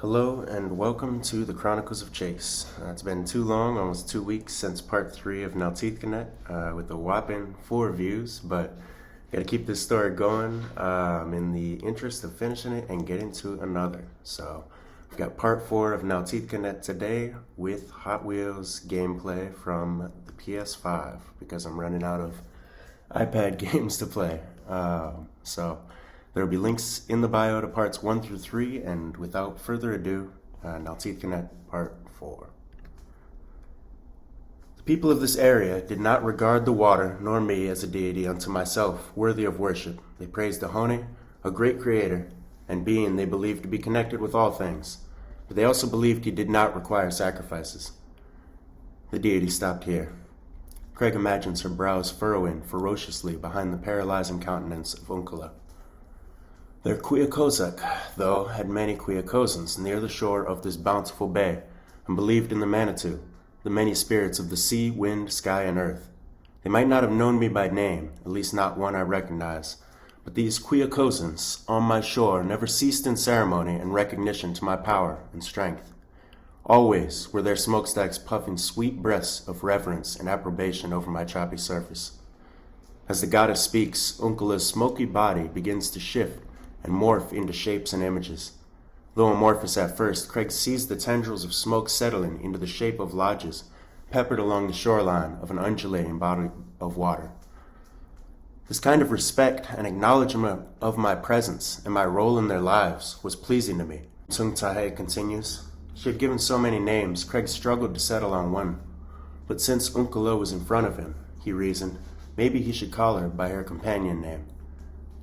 Hello and welcome to the Chronicles of Chase. It's been too long, almost 2 weeks since part 3 of Naltithconet with a whopping 4 views, but gotta keep this story going in the interest of finishing it and getting to another. So we've got part 4 of Naltithconet today with Hot Wheels gameplay from the PS5 because I'm running out of iPad games to play. So there will be links in the bio to parts 1 through 3, and without further ado, Naltithconet Part 4. The people of this area did not regard the water nor me as a deity unto myself worthy of worship. They praised Ahone, a great creator, and being they believed to be connected with all things, but they also believed he did not require sacrifices. The deity stopped here. Craig imagines her brows furrowing ferociously behind the paralyzing countenance of Unkula. Their Quiakozak, though, had many Quiakozans near the shore of this bountiful bay, and believed in the Manitou, the many spirits of the sea, wind, sky, and earth. They might not have known me by name, at least not one I recognize, but these Quiakozans on my shore never ceased in ceremony and recognition to my power and strength. Always were their smokestacks puffing sweet breaths of reverence and approbation over my choppy surface. As the goddess speaks, Unkula's smoky body begins to shift and morph into shapes and images. Though amorphous at first, Craig sees the tendrils of smoke settling into the shape of lodges peppered along the shoreline of an undulating body of water. This kind of respect and acknowledgement of my presence and my role in their lives was pleasing to me. Tsung Tahe continues. She had given so many names, Craig struggled to settle on one. But since Unkula was in front of him, he reasoned, maybe he should call her by her companion name.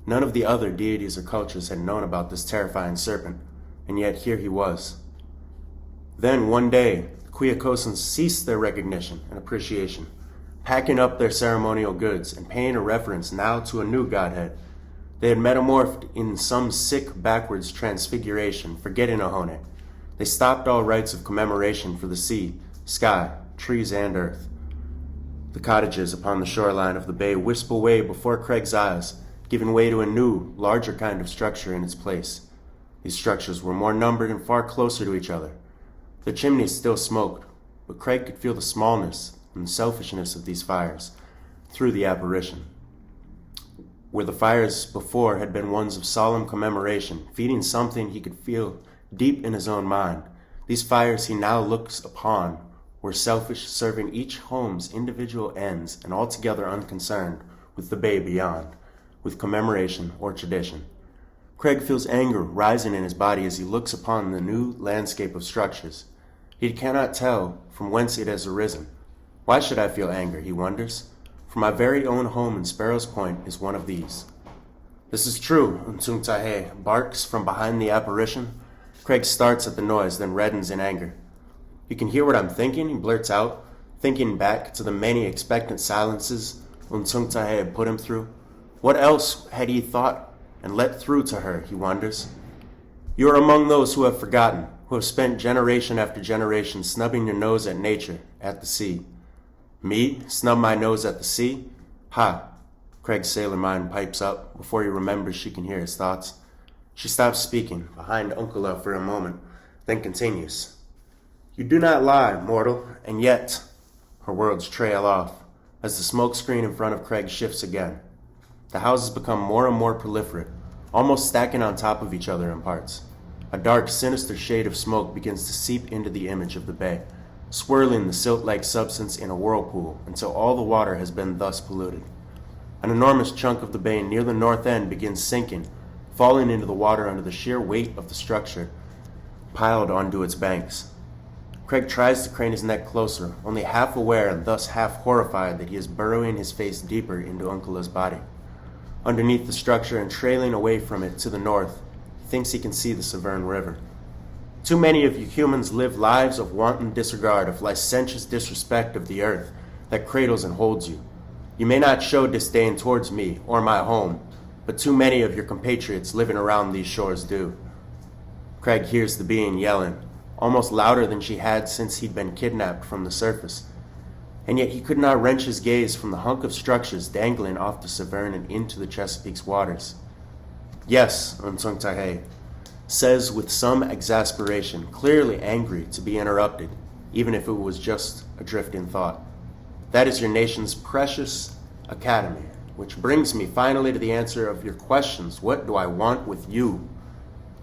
None of the other deities or cultures had known about this terrifying serpent, and yet here he was. Then, one day, the Quiakozans ceased their recognition and appreciation, packing up their ceremonial goods and paying a reverence now to a new godhead. They had metamorphed in some sick backwards transfiguration, forgetting Ahone. They stopped all rites of commemoration for the sea, sky, trees, and earth. The cottages upon the shoreline of the bay wisp away before Craig's eyes, giving way to a new, larger kind of structure in its place. These structures were more numbered and far closer to each other. The chimneys still smoked, but Craig could feel the smallness and selfishness of these fires through the apparition. Where the fires before had been ones of solemn commemoration, feeding something he could feel deep in his own mind, these fires he now looks upon were selfish, serving each home's individual ends and altogether unconcerned with the bay beyond, with commemoration or tradition. Craig feels anger rising in his body as he looks upon the new landscape of structures. He cannot tell from whence it has arisen. Why should I feel anger, he wonders, for my very own home in Sparrow's Point is one of these. This is true, Tsung Tahe barks from behind the apparition. Craig starts at the noise, then reddens in anger. You can hear what I'm thinking, he blurts out, thinking back to the many expectant silences Tsung Tahe had put him through. What else had he thought and let through to her, he wonders. You are among those who have forgotten, who have spent generation after generation snubbing your nose at nature, at the sea. Me? Snub my nose at the sea? Ha! Craig's sailor mind pipes up before he remembers she can hear his thoughts. She stops speaking, behind Unkula for a moment, then continues. You do not lie, mortal, and yet... Her words trail off, as the smoke screen in front of Craig shifts again. The houses become more and more proliferate, almost stacking on top of each other in parts. A dark, sinister shade of smoke begins to seep into the image of the bay, swirling the silt-like substance in a whirlpool until all the water has been thus polluted. An enormous chunk of the bay near the north end begins sinking, falling into the water under the sheer weight of the structure piled onto its banks. Craig tries to crane his neck closer, only half aware and thus half horrified that he is burrowing his face deeper into Unkula's body. Underneath the structure and trailing away from it to the north, he thinks he can see the Severn River. Too many of you humans live lives of wanton disregard, of licentious disrespect of the earth that cradles and holds you. You may not show disdain towards me or my home, but too many of your compatriots living around these shores do. Craig hears the being yelling, almost louder than she had since he'd been kidnapped from the surface. And yet he could not wrench his gaze from the hunk of structures dangling off the Severn and into the Chesapeake's waters. Yes, Tsung Tahe, says with some exasperation, clearly angry to be interrupted, even if it was just a drifting thought. That is your nation's precious academy, which brings me finally to the answer of your questions. What do I want with you?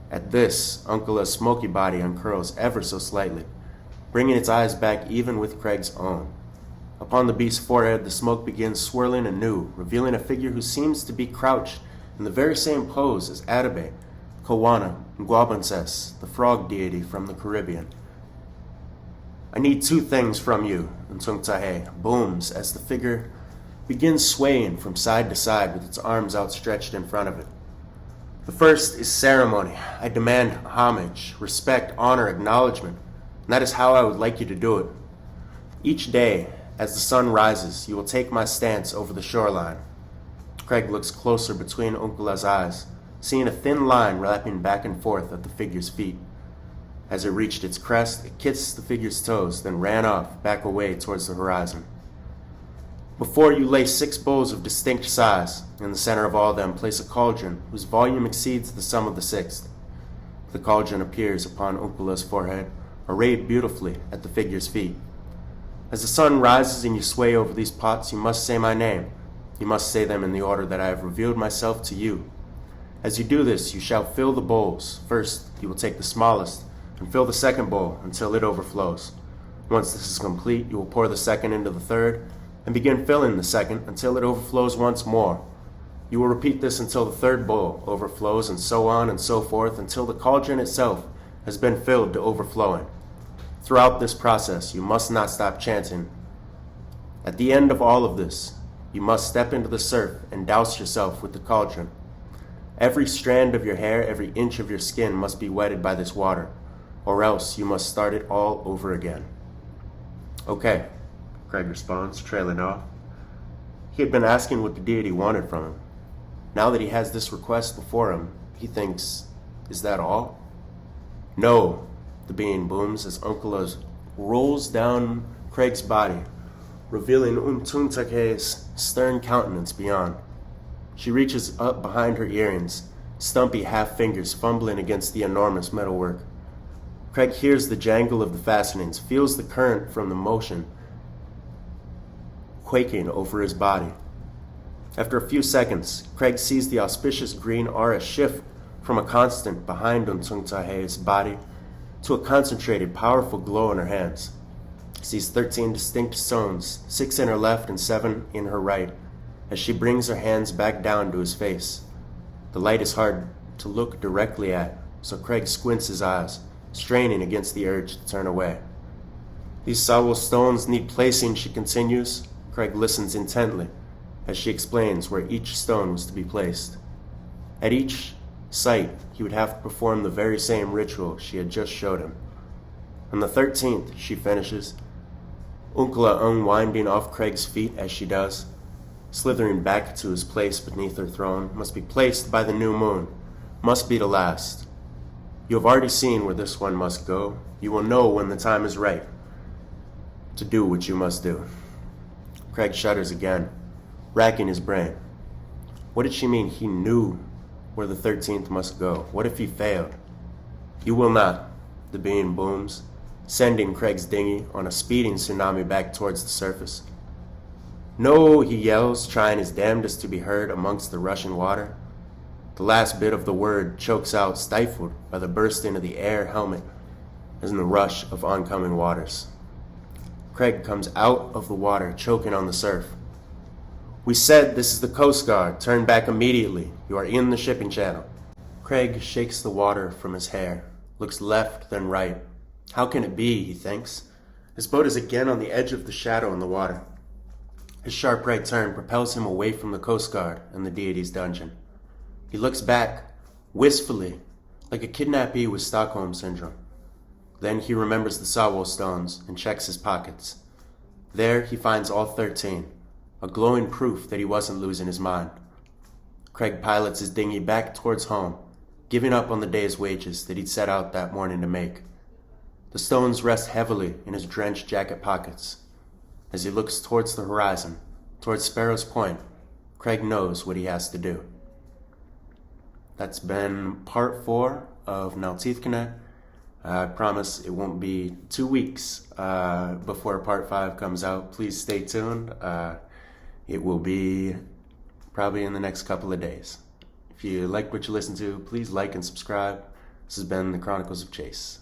At this, Uncula's smoky body uncurls ever so slightly, bringing its eyes back even with Craig's own. Upon the beast's forehead, the smoke begins swirling anew, revealing a figure who seems to be crouched in the very same pose as Atabe, Kawana, and Guabances, the frog deity from the Caribbean. I need two things from you, Naltithconet booms as the figure begins swaying from side to side with its arms outstretched in front of it. The first is ceremony. I demand homage, respect, honor, acknowledgement, and that is how I would like you to do it. Each day, as the sun rises, you will take my stance over the shoreline. Craig looks closer between Uncula's eyes, seeing a thin line wrapping back and forth at the figure's feet. As it reached its crest, it kissed the figure's toes, then ran off, back away towards the horizon. Before you lay 6 bowls of distinct size. In the center of all of them, place a cauldron whose volume exceeds the sum of the 6th. The cauldron appears upon Uncula's forehead, arrayed beautifully at the figure's feet. As the sun rises and you sway over these pots, you must say my name. You must say them in the order that I have revealed myself to you. As you do this, you shall fill the bowls. First, you will take the smallest and fill the second bowl until it overflows. Once this is complete, you will pour the second into the third and begin filling the second until it overflows once more. You will repeat this until the third bowl overflows, and so on and so forth until the cauldron itself has been filled to overflowing. Throughout this process, you must not stop chanting. At the end of all of this, you must step into the surf and douse yourself with the cauldron. Every strand of your hair, every inch of your skin must be wetted by this water, or else you must start it all over again. Okay, Craig responds, trailing off. He had been asking what the deity wanted from him. Now that he has this request before him, he thinks, is that all? No, the being booms as Uncula rolls down Craig's body, revealing Naltithconet's stern countenance beyond. She reaches up behind her earrings, stumpy half fingers fumbling against the enormous metalwork. Craig hears the jangle of the fastenings, feels the current from the motion quaking over his body. After a few seconds, Craig sees the auspicious green aura shift from a constant behind Naltithconet's body to a concentrated, powerful glow in her hands. He sees 13 distinct stones, 6 in her left and 7 in her right, as she brings her hands back down to his face. The light is hard to look directly at, so Craig squints his eyes, straining against the urge to turn away. These Sawo stones need placing, she continues. Craig listens intently as she explains where each stone was to be placed. At each site, he would have to perform the very same ritual she had just showed him. On the 13th, she finishes, Uncula unwinding off Craig's feet as she does, slithering back to his place beneath her throne, must be placed by the new moon, must be the last. You have already seen where this one must go. You will know when the time is right to do what you must do. Craig shudders again, racking his brain. What did she mean he knew where the 13th must go? What if he failed? You will not, the being booms, sending Craig's dinghy on a speeding tsunami back towards the surface. No, he yells, trying his damnedest to be heard amongst the rushing water. The last bit of the word chokes out, stifled by the bursting of the air helmet as in the rush of oncoming waters. Craig comes out of the water, choking on the surf. We said this is the Coast Guard. Turn back immediately. You are in the shipping channel. Craig shakes the water from his hair, looks left, then right. How can it be, he thinks. His boat is again on the edge of the shadow in the water. His sharp right turn propels him away from the Coast Guard and the deity's dungeon. He looks back, wistfully, like a kidnappee with Stockholm Syndrome. Then he remembers the Sawo stones and checks his pockets. There he finds all 13, a glowing proof that he wasn't losing his mind. Craig pilots his dinghy back towards home, giving up on the day's wages that he'd set out that morning to make. The stones rest heavily in his drenched jacket pockets. As he looks towards the horizon, towards Sparrow's Point, Craig knows what he has to do. That's been part 4 of Naltithconet. I promise it won't be 2 weeks before part 5 comes out. Please stay tuned. It will be probably in the next couple of days. If you like what you listen to, please like and subscribe. This has been the Chronicles of Chase.